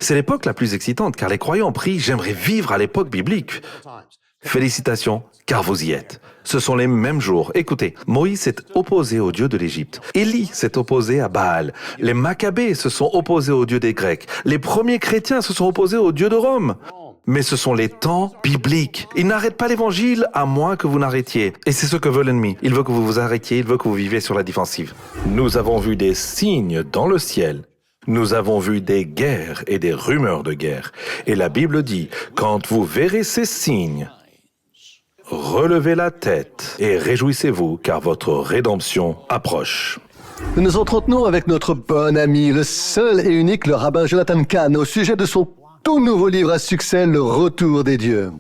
C'est l'époque la plus excitante car les croyants prient « J'aimerais vivre à l'époque biblique ». Félicitations, car vous y êtes. Ce sont les mêmes jours. Écoutez, Moïse s'est opposé au Dieu de l'Égypte. Élie s'est opposé à Baal. Les Maccabées se sont opposés au Dieu des Grecs. Les premiers chrétiens se sont opposés au Dieu de Rome. Mais ce sont les temps bibliques. Ils n'arrêtent pas l'évangile à moins que vous n'arrêtiez. Et c'est ce que veut l'ennemi. Il veut que vous vous arrêtiez, il veut que vous viviez sur la défensive. Nous avons vu des signes dans le ciel. Nous avons vu des guerres et des rumeurs de guerre. Et la Bible dit, quand vous verrez ces signes, relevez la tête et réjouissez-vous car votre rédemption approche. Nous nous entretenons avec notre bon ami, le seul et unique, le rabbin Jonathan Cahn, au sujet de son tout nouveau livre à succès, Le Retour des dieux.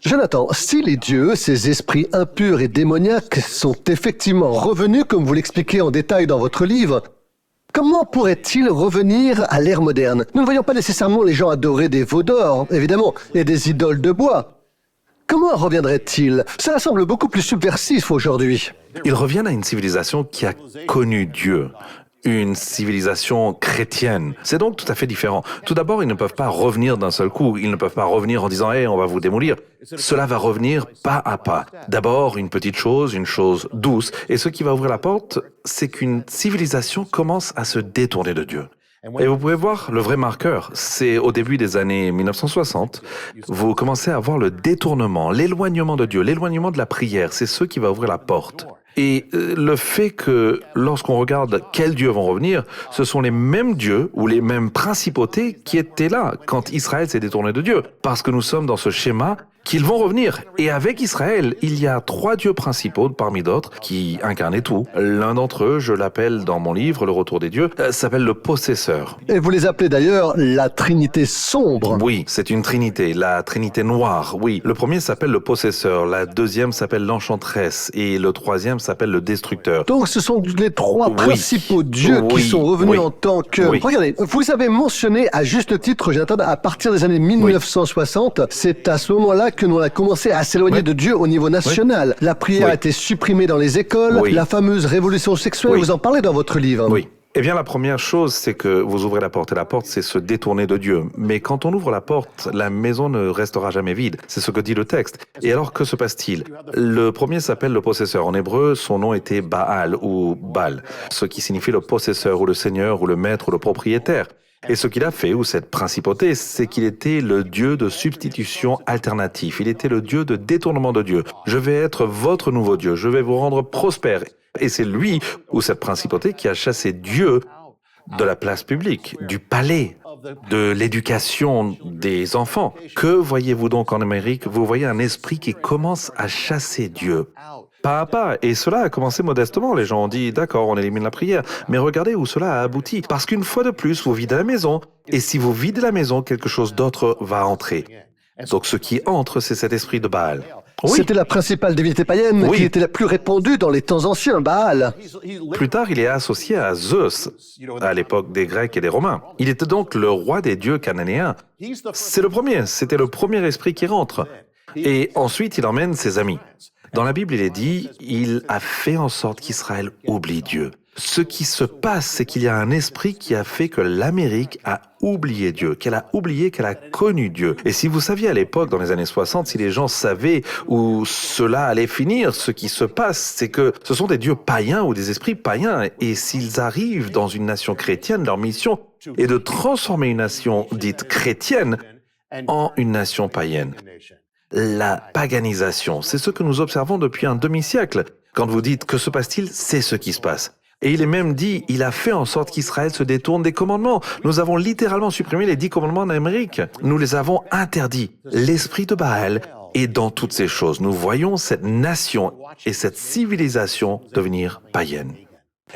Jonathan, si les dieux, ces esprits impurs et démoniaques, sont effectivement revenus, comme vous l'expliquez en détail dans votre livre, comment pourraient-ils revenir à l'ère moderne? Nous ne voyons pas nécessairement les gens adorer des veaux d'or, évidemment, et des idoles de bois. Comment reviendraient-ils? Cela semble beaucoup plus subversif aujourd'hui. Ils reviennent à une civilisation qui a connu Dieu, une civilisation chrétienne. C'est donc tout à fait différent. Tout d'abord, ils ne peuvent pas revenir d'un seul coup. Ils ne peuvent pas revenir en disant « Hey, on va vous démolir ». Cela va revenir pas à pas. D'abord, une petite chose, une chose douce. Et ce qui va ouvrir la porte, c'est qu'une civilisation commence à se détourner de Dieu. Et vous pouvez voir le vrai marqueur, c'est au début des années 1960, vous commencez à voir le détournement, l'éloignement de Dieu, l'éloignement de la prière, c'est ce qui va ouvrir la porte. Et le fait que lorsqu'on regarde quels dieux vont revenir, ce sont les mêmes dieux ou les mêmes principautés qui étaient là quand Israël s'est détourné de Dieu. Parce que nous sommes dans ce schéma qu'ils vont revenir. Et avec Israël, il y a 3 dieux principaux parmi d'autres qui incarnaient tout. L'un d'entre eux, je l'appelle dans mon livre, Le Retour des dieux, s'appelle le possesseur. Et vous les appelez d'ailleurs la Trinité sombre. Oui, c'est une trinité, la Trinité noire, oui. Le premier s'appelle le possesseur, la deuxième s'appelle l'enchanteresse et le troisième s'appelle le destructeur. Donc ce sont les 3 principaux dieux qui sont revenus en tant que... Regardez, vous avez mentionné à juste titre, Jonathan, à partir des années 1960, c'est à ce moment-là que nous avons commencé à s'éloigner de Dieu au niveau national. La prière a été supprimée dans les écoles, la fameuse révolution sexuelle, vous en parlez dans votre livre. Oui. Eh bien, la première chose, c'est que vous ouvrez la porte. Et la porte, c'est se détourner de Dieu. Mais quand on ouvre la porte, la maison ne restera jamais vide. C'est ce que dit le texte. Et alors, que se passe-t-il? Le premier s'appelle le possesseur. En hébreu, son nom était Baal ou Baal, ce qui signifie le possesseur ou le seigneur ou le maître ou le propriétaire. Et ce qu'il a fait, ou cette principauté, c'est qu'il était le dieu de substitution alternatif. Il était le dieu de détournement de Dieu. Je vais être votre nouveau Dieu. Je vais vous rendre prospère. Et c'est lui, ou cette principauté, qui a chassé Dieu de la place publique, du palais, de l'éducation des enfants. Que voyez-vous donc en Amérique? Vous voyez un esprit qui commence à chasser Dieu. Pas à pas. Et cela a commencé modestement. Les gens ont dit, d'accord, on élimine la prière. Mais regardez où cela a abouti. Parce qu'une fois de plus, vous videz la maison. Et si vous videz la maison, quelque chose d'autre va entrer. Donc ce qui entre, c'est cet esprit de Baal. Oui. C'était la principale divinité païenne qui était la plus répandue dans les temps anciens, Baal. Plus tard, il est associé à Zeus, à l'époque des Grecs et des Romains. Il était donc le roi des dieux cananéens. C'est le premier, c'était le premier esprit qui rentre. Et ensuite, il emmène ses amis. Dans la Bible, il est dit, il a fait en sorte qu'Israël oublie Dieu. Ce qui se passe, c'est qu'il y a un esprit qui a fait que l'Amérique a oublié Dieu, qu'elle a oublié qu'elle a connu Dieu. Et si vous saviez à l'époque, dans les années 60, si les gens savaient où cela allait finir, ce qui se passe, c'est que ce sont des dieux païens ou des esprits païens. Et s'ils arrivent dans une nation chrétienne, leur mission est de transformer une nation dite chrétienne en une nation païenne. La paganisation, c'est ce que nous observons depuis un demi-siècle. Quand vous dites « que se passe-t-il ?», c'est ce qui se passe. Et il est même dit, il a fait en sorte qu'Israël se détourne des commandements. Nous avons littéralement supprimé les 10 commandements en Amérique. Nous les avons interdits. L'esprit de Baal est dans toutes ces choses. Nous voyons cette nation et cette civilisation devenir païenne.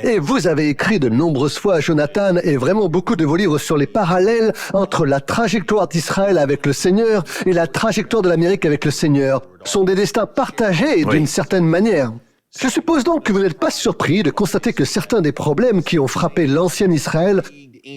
Et vous avez écrit de nombreuses fois, Jonathan, et vraiment beaucoup de vos livres sur les parallèles entre la trajectoire d'Israël avec le Seigneur et la trajectoire de l'Amérique avec le Seigneur. Ce sont des destins partagés d'une certaine manière. Je suppose donc que vous n'êtes pas surpris de constater que certains des problèmes qui ont frappé l'ancien Israël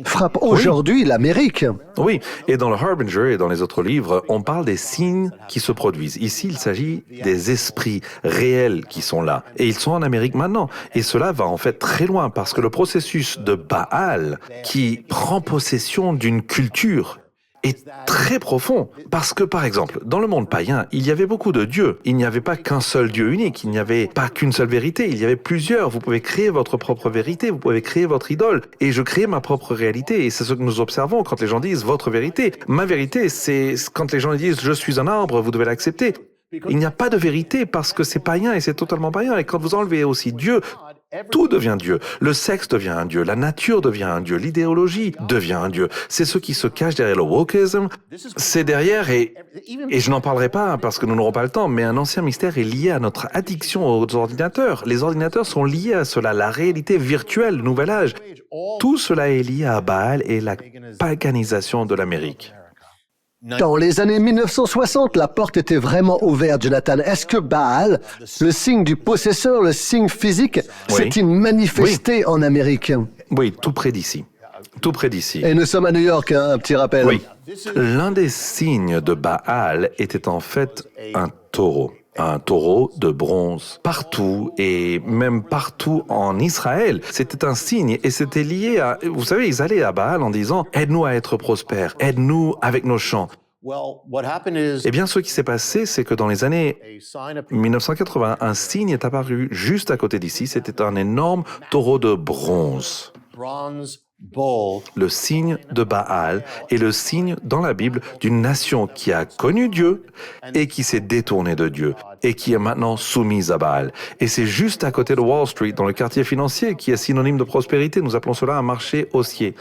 frappe aujourd'hui l'Amérique. Oui, et dans le Harbinger et dans les autres livres, on parle des signes qui se produisent. Ici, il s'agit des esprits réels qui sont là. Et ils sont en Amérique maintenant. Et cela va en fait très loin parce que le processus de Baal qui prend possession d'une culture est très profond. Parce que, par exemple, dans le monde païen, il y avait beaucoup de dieux. Il n'y avait pas qu'un seul Dieu unique. Il n'y avait pas qu'une seule vérité. Il y avait plusieurs. Vous pouvez créer votre propre vérité. Vous pouvez créer votre idole. Et je crée ma propre réalité. Et c'est ce que nous observons quand les gens disent votre vérité. Ma vérité, c'est quand les gens disent je suis un arbre, vous devez l'accepter. Il n'y a pas de vérité parce que c'est païen et c'est totalement païen. Et quand vous enlevez aussi Dieu, tout devient Dieu. Le sexe devient un Dieu, la nature devient un Dieu, l'idéologie devient un Dieu. C'est ce qui se cache derrière le wokeism. C'est derrière, et je n'en parlerai pas parce que nous n'aurons pas le temps, mais un ancien mystère est lié à notre addiction aux ordinateurs. Les ordinateurs sont liés à cela, la réalité virtuelle, le nouvel âge. Tout cela est lié à Baal et la paganisation de l'Amérique. Dans les années 1960, la porte était vraiment ouverte, Jonathan. Est-ce que Baal, le signe du possesseur, le signe physique, s'est-il manifesté en Amérique? Oui, tout près d'ici. Tout près d'ici. Et nous sommes à New York, hein, un petit rappel. Oui. L'un des signes de Baal était en fait un taureau de bronze, partout, et même partout en Israël. C'était un signe, et c'était lié à... Vous savez, ils allaient à Baal en disant « Aide-nous à être prospères, aide-nous avec nos champs ». Eh bien, ce qui s'est passé, c'est que dans les années 1980, un signe est apparu juste à côté d'ici. C'était un énorme taureau de bronze. Le signe de Baal est le signe dans la Bible d'une nation qui a connu Dieu et qui s'est détournée de Dieu et qui est maintenant soumise à Baal. Et c'est juste à côté de Wall Street, dans le quartier financier, qui est synonyme de prospérité. Nous appelons cela un marché haussier.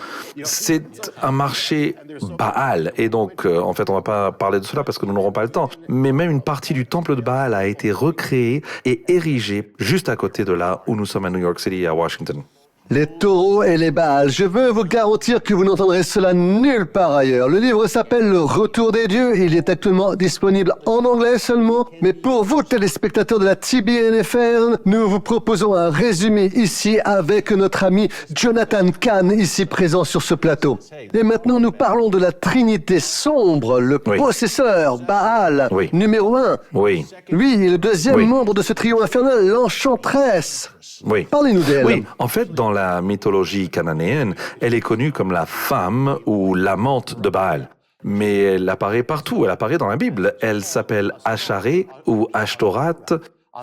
C'est un marché Baal. Et donc, en fait, on ne va pas parler de cela parce que nous n'aurons pas le temps. Mais même une partie du temple de Baal a été recréée et érigée juste à côté de là où nous sommes à New York City et à Washington. Les taureaux et les Baals. Je veux vous garantir que vous n'entendrez cela nulle part ailleurs. Le livre s'appelle Le Retour des Dieux. Il est actuellement disponible en anglais seulement. Mais pour vous, téléspectateurs de la TBNFR, nous vous proposons un résumé ici avec notre ami Jonathan Cahn, ici présent sur ce plateau. Et maintenant, nous parlons de la Trinité sombre, le possesseur, Baal, numéro 1. Oui. Lui est le deuxième membre de ce trio infernal, l'enchanteresse. Oui. Parlez-nous d'elle. Oui, en fait, dans la mythologie cananéenne, elle est connue comme la femme ou l'amante de Baal. Mais elle apparaît partout, elle apparaît dans la Bible. Elle s'appelle Asharé ou Ashtorath.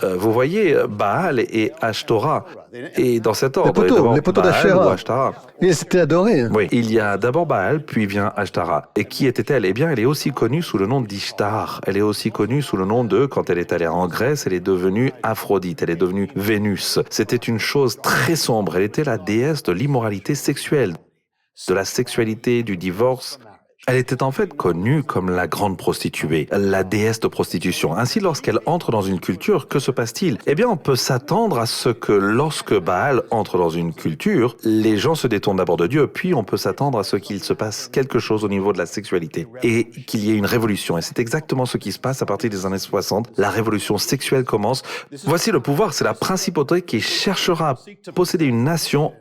Vous voyez, Baal et Ashtorah. Et dans cet ordre, les poteaux d'Asherah. Ils étaient adorés. Oui, il y a d'abord Baal, puis vient Ashtara. Et qui était-elle? Eh bien, elle est aussi connue sous le nom d'Ishtar. Elle est aussi connue sous le nom de, quand elle est allée en Grèce, elle est devenue Aphrodite, elle est devenue Vénus. C'était une chose très sombre. Elle était la déesse de l'immoralité sexuelle, de la sexualité, du divorce. Elle était en fait connue comme la grande prostituée, la déesse de prostitution. Ainsi, lorsqu'elle entre dans une culture, que se passe-t-il? Eh bien, on peut s'attendre à ce que lorsque Baal entre dans une culture, les gens se détournent d'abord de Dieu, puis on peut s'attendre à ce qu'il se passe quelque chose au niveau de la sexualité et qu'il y ait une révolution. Et c'est exactement ce qui se passe à partir des années 60. La révolution sexuelle commence. Voici le pouvoir, c'est la principauté qui cherchera à posséder une nation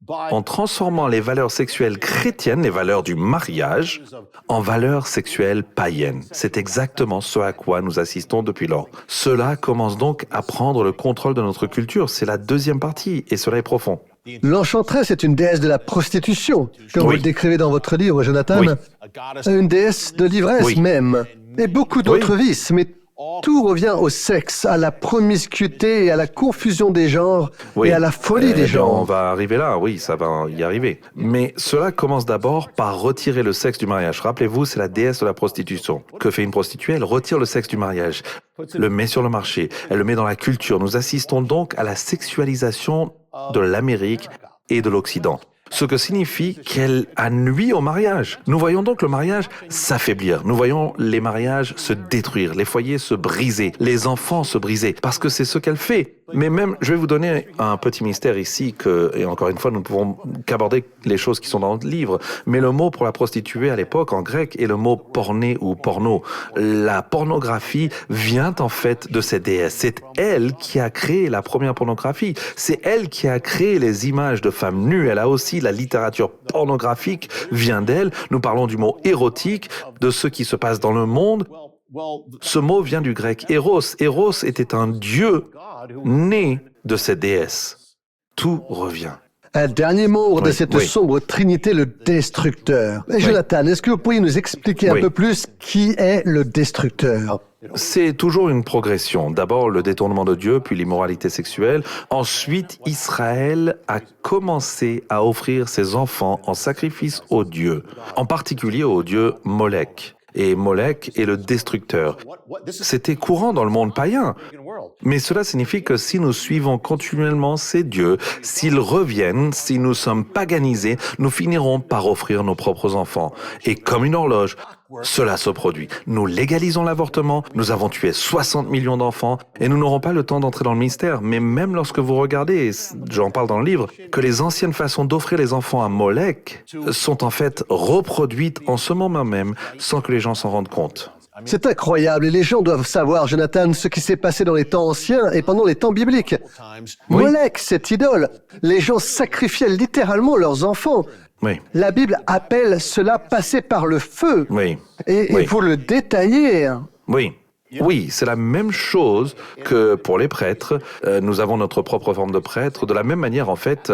en transformant les valeurs sexuelles chrétiennes, les valeurs du mariage, en valeurs sexuelles païennes. C'est exactement ce à quoi nous assistons depuis lors. Cela commence donc à prendre le contrôle de notre culture. C'est la deuxième partie, et cela est profond. L'enchanteresse est une déesse de la prostitution, comme vous le décrivez dans votre livre, Jonathan. Une déesse de l'ivresse même, et beaucoup d'autres vices, mais tout revient au sexe, à la promiscuité et à la confusion des genres et à la folie des genres. On va arriver là, oui, ça va y arriver. Mais cela commence d'abord par retirer le sexe du mariage. Rappelez-vous, c'est la déesse de la prostitution. Que fait une prostituée? Elle retire le sexe du mariage, le met sur le marché, elle le met dans la culture. Nous assistons donc à la sexualisation de l'Amérique et de l'Occident. Ce que signifie qu'elle a nui au mariage. Nous voyons donc le mariage s'affaiblir. Nous voyons les mariages se détruire, les foyers se briser, les enfants se briser, parce que c'est ce qu'elle fait. Mais même, je vais vous donner un petit mystère ici, et encore une fois, nous ne pouvons qu'aborder les choses qui sont dans le livre, mais le mot pour la prostituée à l'époque, en grec, est le mot porné ou porno. La pornographie vient en fait de cette déesse. C'est elle qui a créé la première pornographie. C'est elle qui a créé les images de femmes nues. Elle a aussi aussi la littérature pornographique vient d'elle. Nous parlons du mot érotique, de ce qui se passe dans le monde. Ce mot vient du grec Eros. Eros était un dieu né de cette déesse. Tout revient. Un dernier membre de cette sombre trinité, le destructeur. Jonathan, est-ce que vous pourriez nous expliquer un peu plus qui est le destructeur? C'est toujours une progression. D'abord le détournement de Dieu, puis l'immoralité sexuelle. Ensuite, Israël a commencé à offrir ses enfants en sacrifice aux dieux, en particulier au dieu Molech. Et Molech est le destructeur. C'était courant dans le monde païen. Mais cela signifie que si nous suivons continuellement ces dieux, s'ils reviennent, si nous sommes paganisés, nous finirons par offrir nos propres enfants. Et comme une horloge, cela se produit. Nous légalisons l'avortement, nous avons tué 60 millions d'enfants et nous n'aurons pas le temps d'entrer dans le mystère. Mais même lorsque vous regardez, et j'en parle dans le livre, que les anciennes façons d'offrir les enfants à Molech sont en fait reproduites en ce moment même sans que les gens s'en rendent compte. C'est incroyable et les gens doivent savoir, Jonathan, ce qui s'est passé dans les temps anciens et pendant les temps bibliques. Oui. Molech, cette idole, les gens sacrifiaient littéralement leurs enfants. Oui. La Bible appelle cela passer par le feu. Oui. Et vous le détaillez. Oui. Oui, c'est la même chose que pour les prêtres. Nous avons notre propre forme de prêtre. De la même manière, en fait,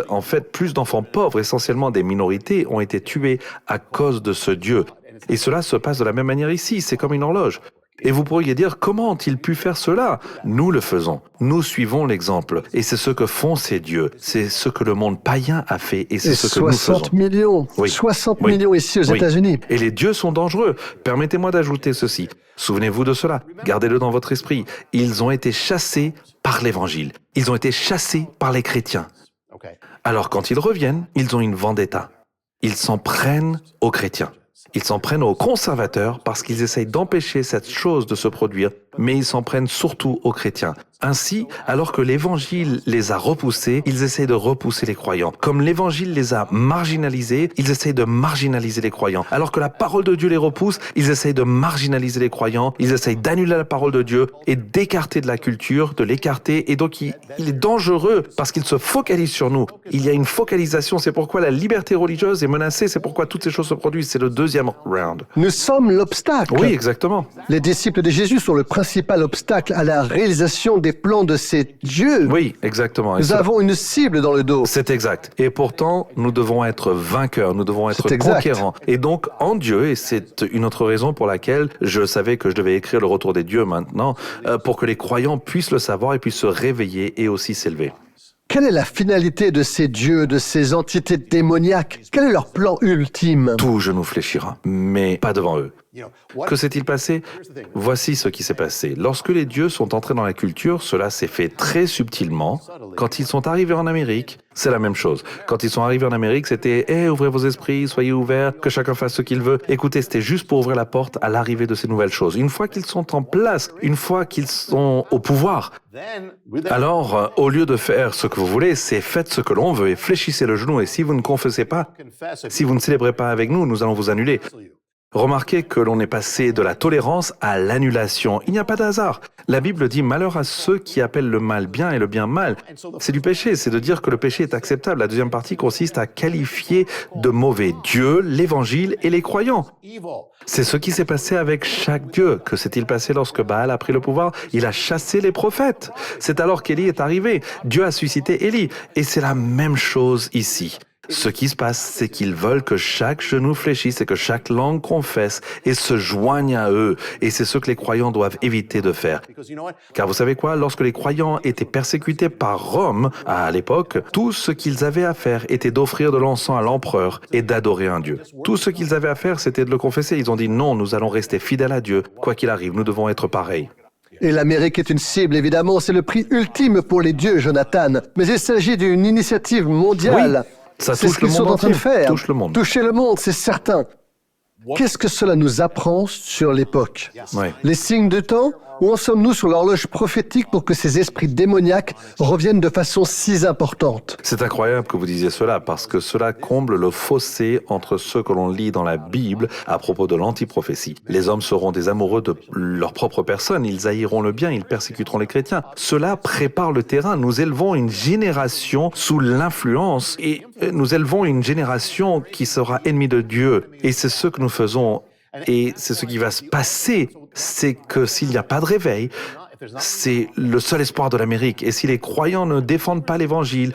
plus d'enfants pauvres, essentiellement des minorités, ont été tués à cause de ce Dieu. Et cela se passe de la même manière ici. C'est comme une horloge. Et vous pourriez dire, comment ont-ils pu faire cela? Nous le faisons. Nous suivons l'exemple. Et c'est ce que font ces dieux. C'est ce que le monde païen a fait. Et c'est ce que nous faisons. 60 millions. Oui. 60 millions ici aux États-Unis. Et les dieux sont dangereux. Permettez-moi d'ajouter ceci. Souvenez-vous de cela. Gardez-le dans votre esprit. Ils ont été chassés par l'Évangile. Ils ont été chassés par les chrétiens. Alors quand ils reviennent, ils ont une vendetta. Ils s'en prennent aux chrétiens. Ils s'en prennent aux conservateurs parce qu'ils essayent d'empêcher cette chose de se produire, mais ils s'en prennent surtout aux chrétiens. Ainsi, alors que l'Évangile les a repoussés, ils essayent de repousser les croyants. Comme l'Évangile les a marginalisés, ils essayent de marginaliser les croyants. Alors que la parole de Dieu les repousse, ils essayent de marginaliser les croyants, ils essayent d'annuler la parole de Dieu et d'écarter de la culture, de l'écarter. Et donc, il est dangereux parce qu'il se focalise sur nous. Il y a une focalisation, c'est pourquoi la liberté religieuse est menacée, c'est pourquoi toutes ces choses se produisent. C'est le deuxième round. Nous sommes l'obstacle. Oui, exactement. Les disciples de Jésus sont le principal obstacle à la réalisation des plans de ces dieux. Oui, exactement. Nous avons une cible dans le dos. C'est exact. Et pourtant, nous devons être vainqueurs, nous devons être conquérants. Et donc, en Dieu, et c'est une autre raison pour laquelle je savais que je devais écrire le retour des dieux maintenant, pour que les croyants puissent le savoir et puissent se réveiller et aussi s'élever. Quelle est la finalité de ces dieux, de ces entités démoniaques? Quel est leur plan ultime? Tout genou fléchira, mais pas devant eux. Que s'est-il passé? Voici ce qui s'est passé. Lorsque les dieux sont entrés dans la culture, cela s'est fait très subtilement. Quand ils sont arrivés en Amérique, c'est la même chose. Quand ils sont arrivés en Amérique, c'était « Hey, ouvrez vos esprits, soyez ouverts, que chacun fasse ce qu'il veut ». Écoutez, c'était juste pour ouvrir la porte à l'arrivée de ces nouvelles choses. Une fois qu'ils sont en place, une fois qu'ils sont au pouvoir, alors, au lieu de faire ce que vous voulez, c'est faites ce que l'on veut et fléchissez le genou. Et si vous ne confessez pas, si vous ne célébrez pas avec nous, nous allons vous annuler. Remarquez que l'on est passé de la tolérance à l'annulation. Il n'y a pas de hasard. La Bible dit « Malheur à ceux qui appellent le mal bien et le bien mal ». C'est du péché, c'est de dire que le péché est acceptable. La deuxième partie consiste à qualifier de mauvais Dieu, l'Évangile et les croyants. C'est ce qui s'est passé avec chaque Dieu. Que s'est-il passé lorsque Baal a pris le pouvoir? Il a chassé les prophètes. C'est alors qu'Élie est arrivé. Dieu a suscité Élie. Et c'est la même chose ici. Ce qui se passe, c'est qu'ils veulent que chaque genou fléchisse et que chaque langue confesse et se joigne à eux. Et c'est ce que les croyants doivent éviter de faire. Car vous savez quoi? Lorsque les croyants étaient persécutés par Rome, à l'époque, tout ce qu'ils avaient à faire était d'offrir de l'encens à l'empereur et d'adorer un Dieu. Tout ce qu'ils avaient à faire, c'était de le confesser. Ils ont dit non, nous allons rester fidèles à Dieu. Quoi qu'il arrive, nous devons être pareils. Et l'Amérique est une cible, évidemment. C'est le prix ultime pour les dieux, Jonathan. Mais il s'agit d'une initiative mondiale. Oui. Ça c'est touche ce qu'ils le sont monde en train de entier. faire. Touche le monde. Toucher le monde, c'est certain. Qu'est-ce que cela nous apprend sur l'époque? Oui. Les signes de temps? Où en sommes-nous sur l'horloge prophétique pour que ces esprits démoniaques reviennent de façon si importante? C'est incroyable que vous disiez cela, parce que cela comble le fossé entre ce que l'on lit dans la Bible à propos de l'antiprophétie. Les hommes seront des amoureux de leur propre personne, ils haïront le bien, ils persécuteront les chrétiens. Cela prépare le terrain. Nous élevons une génération sous l'influence et nous élevons une génération qui sera ennemie de Dieu. Et c'est ce que nous faisons. Et c'est ce qui va se passer, c'est que s'il n'y a pas de réveil, c'est le seul espoir de l'Amérique. Et si les croyants ne défendent pas l'Évangile,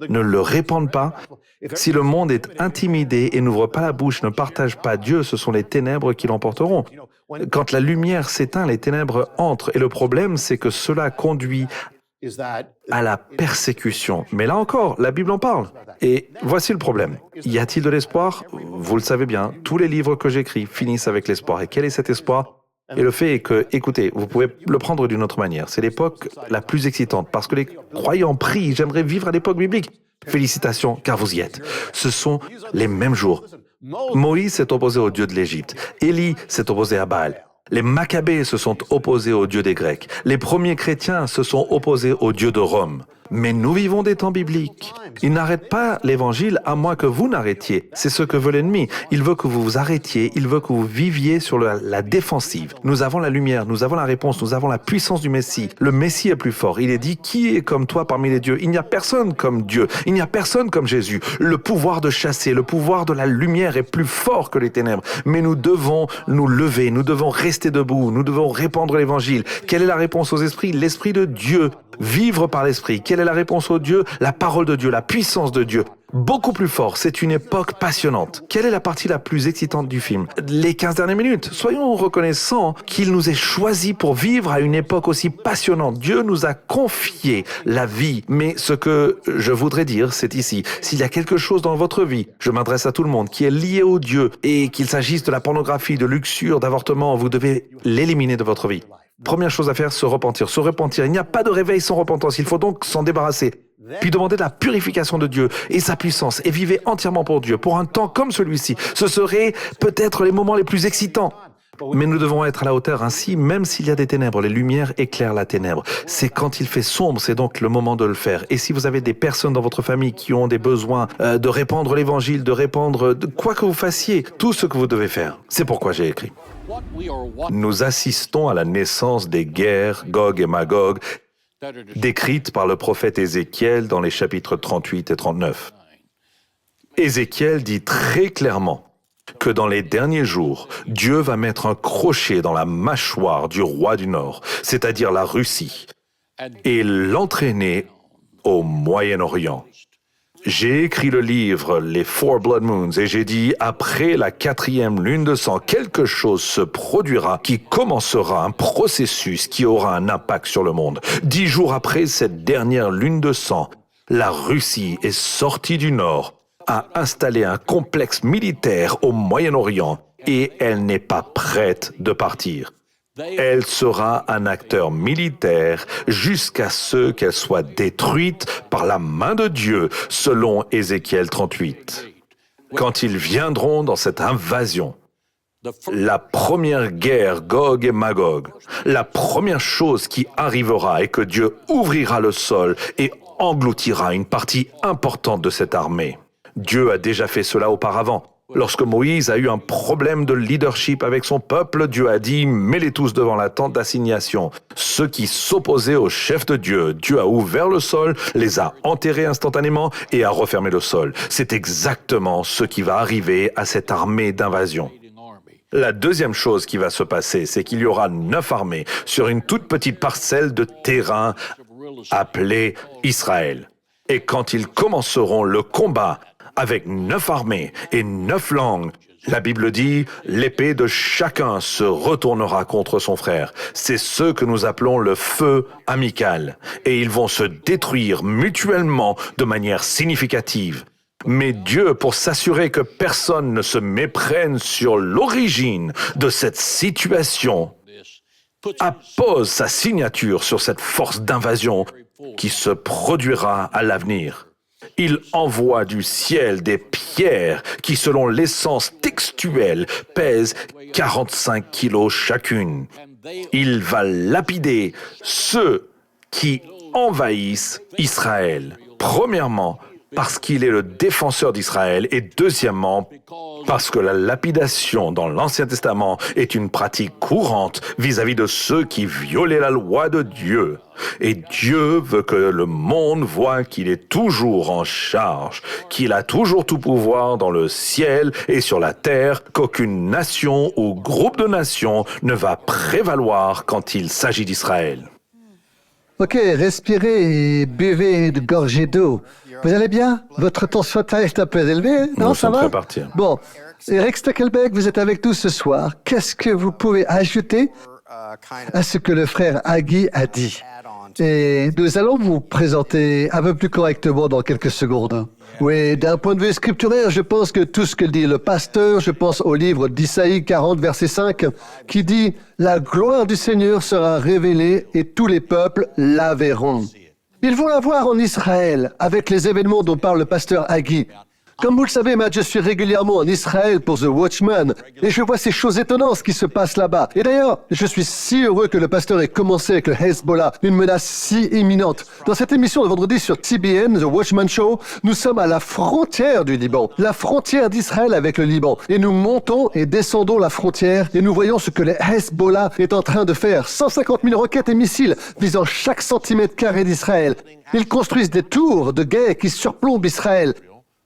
ne le répandent pas, si le monde est intimidé et n'ouvre pas la bouche, ne partage pas Dieu, ce sont les ténèbres qui l'emporteront. Quand la lumière s'éteint, les ténèbres entrent. Et le problème, c'est que cela conduit à la persécution. Mais là encore, la Bible en parle. Et voici le problème. Y a-t-il de l'espoir? Vous le savez bien, tous les livres que j'écris finissent avec l'espoir. Et quel est cet espoir? Et le fait est que, écoutez, vous pouvez le prendre d'une autre manière. C'est l'époque la plus excitante, parce que les croyants prient, j'aimerais vivre à l'époque biblique. Félicitations, car vous y êtes. Ce sont les mêmes jours. Moïse s'est opposé au Dieu de l'Égypte. Élie s'est opposé à Baal. Les Maccabées se sont opposés au Dieu des Grecs. Les premiers chrétiens se sont opposés au Dieu de Rome. Mais nous vivons des temps bibliques. Il n'arrête pas l'Évangile à moins que vous n'arrêtiez. C'est ce que veut l'ennemi. Il veut que vous vous arrêtiez, il veut que vous viviez sur la défensive. Nous avons la lumière, nous avons la réponse, nous avons la puissance du Messie. Le Messie est plus fort. Il est dit, qui est comme toi parmi les dieux? Il n'y a personne comme Dieu, il n'y a personne comme Jésus. Le pouvoir de chasser, le pouvoir de la lumière est plus fort que les ténèbres. Mais nous devons nous lever, nous devons rester debout, nous devons répandre l'Évangile. Quelle est la réponse aux esprits? L'Esprit de Dieu. Vivre par l'Esprit. Quelle est la réponse au Dieu? La parole de Dieu, la puissance de Dieu. Beaucoup plus fort, c'est une époque passionnante. Quelle est la partie la plus excitante du film? Les 15 dernières minutes. Soyons reconnaissants qu'il nous ait choisis pour vivre à une époque aussi passionnante. Dieu nous a confié la vie. Mais ce que je voudrais dire, c'est ici. S'il y a quelque chose dans votre vie, je m'adresse à tout le monde, qui est lié au Dieu, et qu'il s'agisse de la pornographie, de luxure, d'avortement, vous devez l'éliminer de votre vie. Première chose à faire, se repentir. Se repentir. Il n'y a pas de réveil sans repentance. Il faut donc s'en débarrasser. Puis demander la purification de Dieu et sa puissance et vivez entièrement pour Dieu. Pour un temps comme celui-ci, ce serait peut-être les moments les plus excitants. Mais nous devons être à la hauteur ainsi, même s'il y a des ténèbres, les lumières éclairent la ténèbre. C'est quand il fait sombre, c'est donc le moment de le faire. Et si vous avez des personnes dans votre famille qui ont des besoins de répandre l'Évangile, de répandre quoi que vous fassiez, tout ce que vous devez faire. C'est pourquoi j'ai écrit. Nous assistons à la naissance des guerres, Gog et Magog, décrites par le prophète Ézéchiel dans les chapitres 38 et 39. Ézéchiel dit très clairement que dans les derniers jours, Dieu va mettre un crochet dans la mâchoire du roi du Nord, c'est-à-dire la Russie, et l'entraîner au Moyen-Orient. J'ai écrit le livre « Les Four Blood Moons » et j'ai dit « Après la 4e lune de sang, quelque chose se produira qui commencera un processus qui aura un impact sur le monde. 10 jours après cette dernière lune de sang, la Russie est sortie du Nord, a installé un complexe militaire au Moyen-Orient et elle n'est pas prête de partir. Elle sera un acteur militaire jusqu'à ce qu'elle soit détruite par la main de Dieu, selon Ézéchiel 38. Quand ils viendront dans cette invasion, la première guerre Gog et Magog, la première chose qui arrivera est que Dieu ouvrira le sol et engloutira une partie importante de cette armée. Dieu a déjà fait cela auparavant. Lorsque Moïse a eu un problème de leadership avec son peuple, Dieu a dit « Mets-les tous devant la tente d'assignation ». Ceux qui s'opposaient au chef de Dieu, Dieu a ouvert le sol, les a enterrés instantanément et a refermé le sol. C'est exactement ce qui va arriver à cette armée d'invasion. La deuxième chose qui va se passer, c'est qu'il y aura 9 armées sur une toute petite parcelle de terrain appelée Israël. Et quand ils commenceront le combat, avec 9 armées et 9 langues, la Bible dit « L'épée de chacun se retournera contre son frère ». C'est ce que nous appelons le feu amical. Et ils vont se détruire mutuellement de manière significative. Mais Dieu, pour s'assurer que personne ne se méprenne sur l'origine de cette situation, appose sa signature sur cette force d'invasion qui se produira à l'avenir. Il envoie du ciel des pierres qui, selon l'essence textuelle, pèsent 45 kilos chacune. Il va lapider ceux qui envahissent Israël. Premièrement, parce qu'il est le défenseur d'Israël, et deuxièmement, parce que la lapidation dans l'Ancien Testament est une pratique courante vis-à-vis de ceux qui violaient la loi de Dieu. Et Dieu veut que le monde voie qu'il est toujours en charge, qu'il a toujours tout pouvoir dans le ciel et sur la terre, qu'aucune nation ou groupe de nations ne va prévaloir quand il s'agit d'Israël. Ok, respirez et buvez de gorgées d'eau. Vous allez bien? Votre tension est un peu élevée, non? Nous Ça sommes va? prêts à partir. Bon, Eric Stackelbeck, vous êtes avec nous ce soir. Qu'est-ce que vous pouvez ajouter à ce que le frère Hagui a dit? Et nous allons vous présenter un peu plus correctement dans quelques secondes. Oui, d'un point de vue scripturaire, je pense que tout ce que dit le pasteur, je pense au livre d'Isaïe 40, verset 5, qui dit « La gloire du Seigneur sera révélée et tous les peuples la verront ». Ils vont la voir en Israël, avec les événements dont parle le pasteur Hagui. Comme vous le savez, Matt, je suis régulièrement en Israël pour The Watchman et je vois ces choses étonnantes qui se passent là-bas. Et d'ailleurs, je suis si heureux que le pasteur ait commencé avec le Hezbollah, une menace si imminente. Dans cette émission de vendredi sur TBN, The Watchman Show, nous sommes à la frontière du Liban, la frontière d'Israël avec le Liban. Et nous montons et descendons la frontière et nous voyons ce que le Hezbollah est en train de faire. 150 000 roquettes et missiles visant chaque centimètre carré d'Israël. Ils construisent des tours de guet qui surplombent Israël.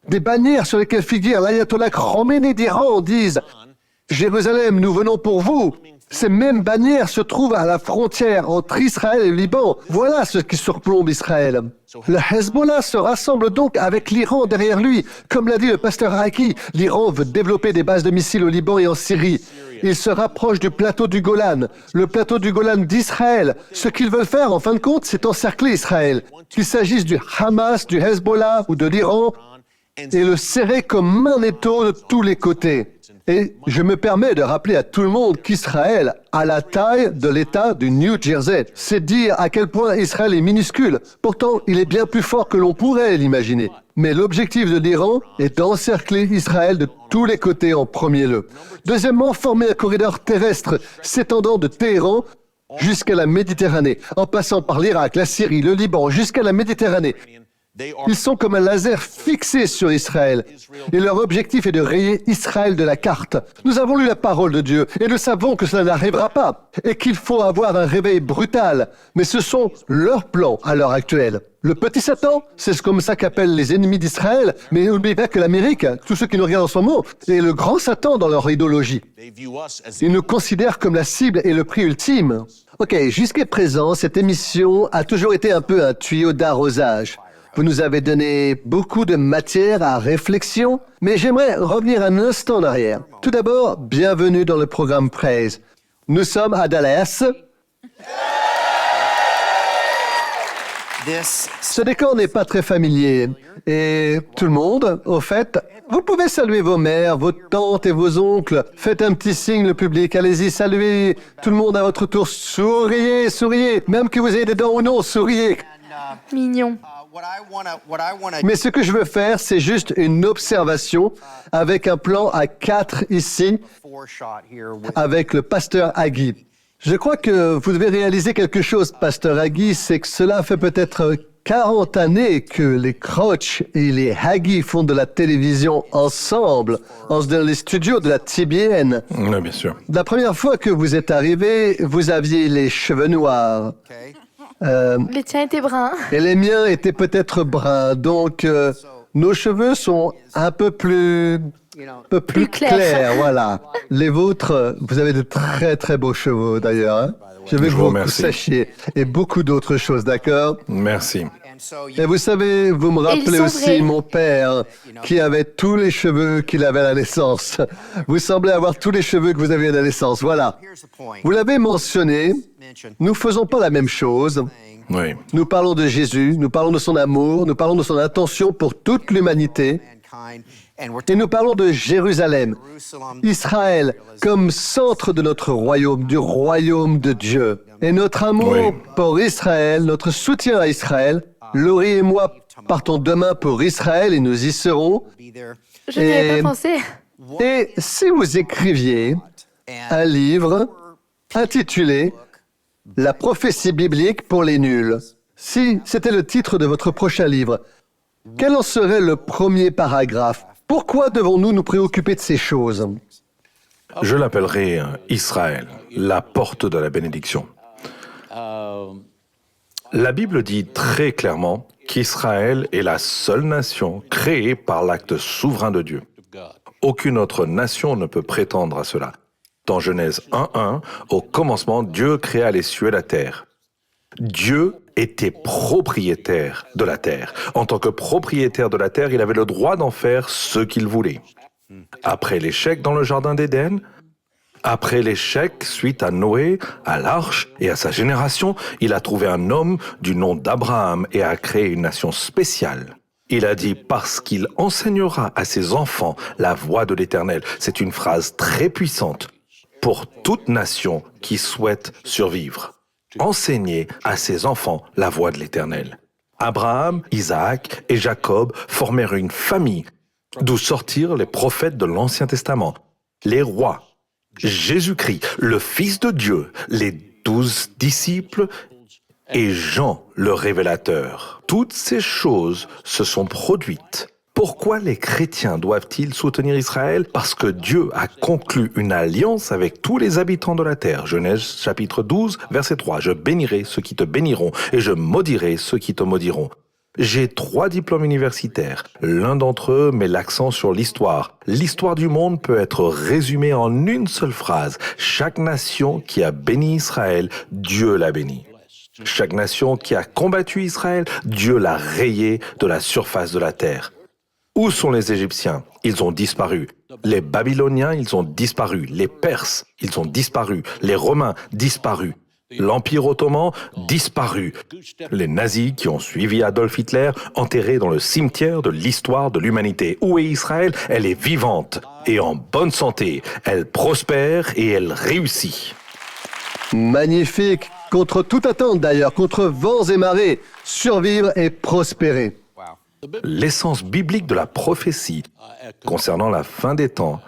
Des bannières sur lesquelles figure l'ayatollah Khomeini d'Iran disent « Jérusalem, nous venons pour vous ». Ces mêmes bannières se trouvent à la frontière entre Israël et le Liban. Voilà ce qui surplombe Israël. Le Hezbollah se rassemble donc avec l'Iran derrière lui. Comme l'a dit le pasteur Hagui, l'Iran veut développer des bases de missiles au Liban et en Syrie. Il se rapproche du plateau du Golan, le plateau du Golan d'Israël. Ce qu'ils veulent faire, en fin de compte, c'est encercler Israël. Qu'il s'agisse du Hamas, du Hezbollah ou de l'Iran, et le serrer comme un étau de tous les côtés. Et je me permets de rappeler à tout le monde qu'Israël a la taille de l'État du New Jersey. C'est dire à quel point Israël est minuscule. Pourtant, il est bien plus fort que l'on pourrait l'imaginer. Mais l'objectif de l'Iran est d'encercler Israël de tous les côtés en premier lieu. Deuxièmement, former un corridor terrestre s'étendant de Téhéran jusqu'à la Méditerranée, en passant par l'Irak, la Syrie, le Liban, jusqu'à la Méditerranée. Ils sont comme un laser fixé sur Israël. Et leur objectif est de rayer Israël de la carte. Nous avons lu la parole de Dieu et nous savons que cela n'arrivera pas et qu'il faut avoir un réveil brutal. Mais ce sont leurs plans à l'heure actuelle. Le petit Satan, c'est comme ça qu'appellent les ennemis d'Israël, mais n'oubliez pas que l'Amérique, tous ceux qui nous regardent en ce moment, est le grand Satan dans leur idéologie. Ils nous considèrent comme la cible et le prix ultime. Ok, jusqu'à présent, cette émission a toujours été un peu un tuyau d'arrosage. Vous nous avez donné beaucoup de matière à réflexion, mais j'aimerais revenir un instant en arrière. Tout d'abord, bienvenue dans le programme Praise. Nous sommes à Dallas. Ce décor n'est pas très familier. Et tout le monde, au fait, vous pouvez saluer vos mères, vos tantes et vos oncles. Faites un petit signe, le public. Allez-y, saluez tout le monde à votre tour. Souriez, souriez. Même que vous ayez des dents ou non, souriez. Mignon. Mais ce que je veux faire, c'est juste une observation avec un plan à 4 ici, avec le pasteur Hagui. Je crois que vous devez réaliser quelque chose, pasteur Hagui, c'est que cela fait peut-être 40 années que les Crouch et les Hagui font de la télévision ensemble, dans les studios de la TBN. Oui, bien sûr. La première fois que vous êtes arrivé, vous aviez les cheveux noirs. Les tiens étaient bruns. Et les miens étaient peut-être bruns, donc nos cheveux sont un peu plus clairs, voilà. Les vôtres, vous avez de très très beaux cheveux d'ailleurs. Hein? Je vais vous sachiez et beaucoup d'autres choses, d'accord? Merci. Et vous savez, vous me rappelez aussi mon père qui avait tous les cheveux qu'il avait à la naissance. Vous semblez avoir tous les cheveux que vous aviez à la naissance, voilà. Vous l'avez mentionné, nous faisons pas la même chose. Oui. Nous parlons de Jésus, nous parlons de son amour, nous parlons de son intention pour toute l'humanité. Et nous parlons de Jérusalem, Israël, comme centre de notre royaume, du royaume de Dieu. Et notre amour pour Israël, notre soutien à Israël, Laurie et moi Partons demain pour Israël et nous y serons. Je n'y avais pas pensé. Et si vous écriviez un livre intitulé « La prophétie biblique pour les nuls », si c'était le titre de votre prochain livre, quel en serait le premier paragraphe? Pourquoi devons-nous nous préoccuper de ces choses? Je l'appellerai Israël, la porte de la bénédiction. La Bible dit très clairement qu'Israël est la seule nation créée par l'acte souverain de Dieu. Aucune autre nation ne peut prétendre à cela. Dans Genèse 1:1, au commencement, Dieu créa les cieux et la terre. Dieu était propriétaire de la terre. En tant que propriétaire de la terre, il avait le droit d'en faire ce qu'il voulait. Après l'échec dans le jardin d'Éden, après l'échec suite à Noé, à l'arche et à sa génération, il a trouvé un homme du nom d'Abraham et a créé une nation spéciale. Il a dit « parce qu'il enseignera à ses enfants la voie de l'Éternel ». C'est une phrase très puissante pour toute nation qui souhaite survivre. Enseigner à ses enfants la voie de l'Éternel. Abraham, Isaac et Jacob formèrent une famille d'où sortirent les prophètes de l'Ancien Testament, les rois, Jésus-Christ, le Fils de Dieu, les 12 disciples et Jean, le révélateur. Toutes ces choses se sont produites. Pourquoi les chrétiens doivent-ils soutenir Israël? Parce que Dieu a conclu une alliance avec tous les habitants de la terre. Genèse chapitre 12, verset 3. « Je bénirai ceux qui te béniront et je maudirai ceux qui te maudiront. » J'ai 3 diplômes universitaires. L'un d'entre eux met l'accent sur l'histoire. L'histoire du monde peut être résumée en une seule phrase. Chaque nation qui a béni Israël, Dieu l'a béni. Chaque nation qui a combattu Israël, Dieu l'a rayé de la surface de la terre. Où sont les Égyptiens? Ils ont disparu. Les Babyloniens, ils ont disparu. Les Perses, ils ont disparu. Les Romains, disparus. L'Empire ottoman, disparu. Les nazis qui ont suivi Adolf Hitler, enterrés dans le cimetière de l'histoire de l'humanité. Où est Israël? Elle est vivante et en bonne santé. Elle prospère et elle réussit. Magnifique. Contre toute attente d'ailleurs, contre vents et marées, survivre et prospérer. L'essence biblique de la prophétie concernant la fin des temps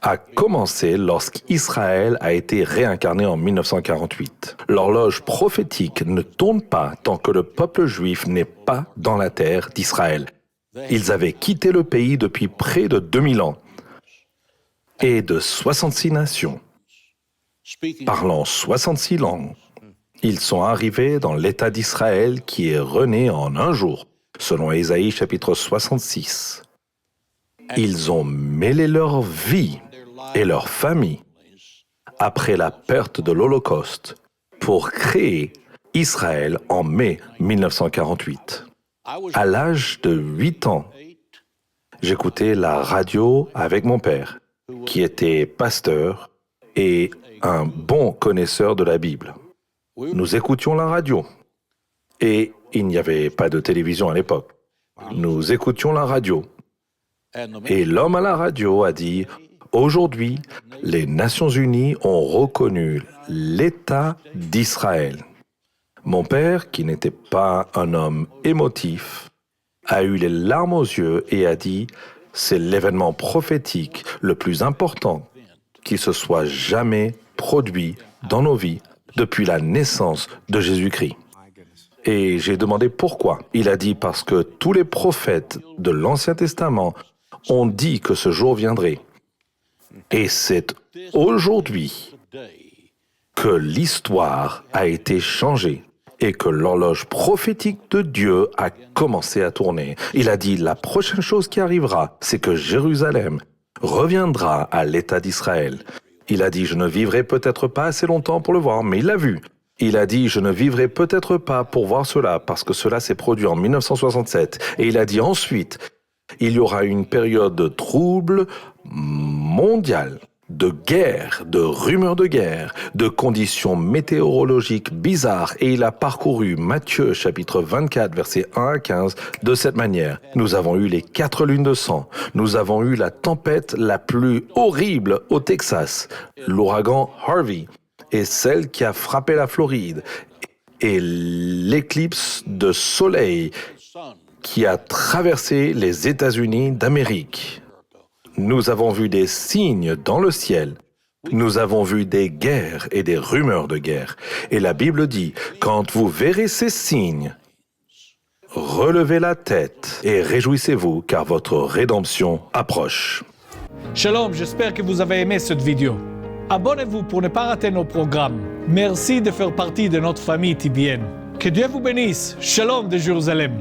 a commencé lorsqu'Israël a été réincarné en 1948. L'horloge prophétique ne tourne pas tant que le peuple juif n'est pas dans la terre d'Israël. Ils avaient quitté le pays depuis près de 2000 ans et de 66 nations, parlant 66 langues. Ils sont arrivés dans l'État d'Israël qui est rené en un jour, selon Ésaïe chapitre 66. Ils ont mêlé leur vie et leur famille après la perte de l'Holocauste pour créer Israël en mai 1948. À l'âge de 8 ans, j'écoutais la radio avec mon père, qui était pasteur et un bon connaisseur de la Bible. Nous écoutions la radio et il n'y avait pas de télévision à l'époque. Nous écoutions la radio et l'homme à la radio a dit « Aujourd'hui, les Nations Unies ont reconnu l'État d'Israël. » Mon père, qui n'était pas un homme émotif, a eu les larmes aux yeux et a dit « C'est l'événement prophétique le plus important qui se soit jamais produit dans nos vies depuis la naissance de Jésus-Christ. » Et j'ai demandé pourquoi. Il a dit parce que tous les prophètes de l'Ancien Testament ont dit que ce jour viendrait. Et c'est aujourd'hui que l'histoire a été changée et que l'horloge prophétique de Dieu a commencé à tourner. Il a dit la prochaine chose qui arrivera, c'est que Jérusalem reviendra à l'État d'Israël. Il a dit je ne vivrai peut-être pas assez longtemps pour le voir, mais il l'a vu. Il a dit, je ne vivrai peut-être pas pour voir cela, parce que cela s'est produit en 1967. Et il a dit ensuite, il y aura une période de trouble mondial, de guerre, de rumeurs de guerre, de conditions météorologiques bizarres. Et il a parcouru Matthieu chapitre 24, versets 1 à 15, de cette manière. Nous avons eu les 4 lunes de sang. Nous avons eu la tempête la plus horrible au Texas, l'ouragan Harvey, et celle qui a frappé la Floride, et l'éclipse de soleil qui a traversé les États-Unis d'Amérique. Nous avons vu des signes dans le ciel. Nous avons vu des guerres et des rumeurs de guerre. Et la Bible dit, quand vous verrez ces signes, relevez la tête et réjouissez-vous car votre rédemption approche. Shalom, j'espère que vous avez aimé cette vidéo. Abonnez-vous pour ne pas rater nos programmes. Merci de faire partie de notre famille TBN. Que Dieu vous bénisse. Shalom de Jérusalem.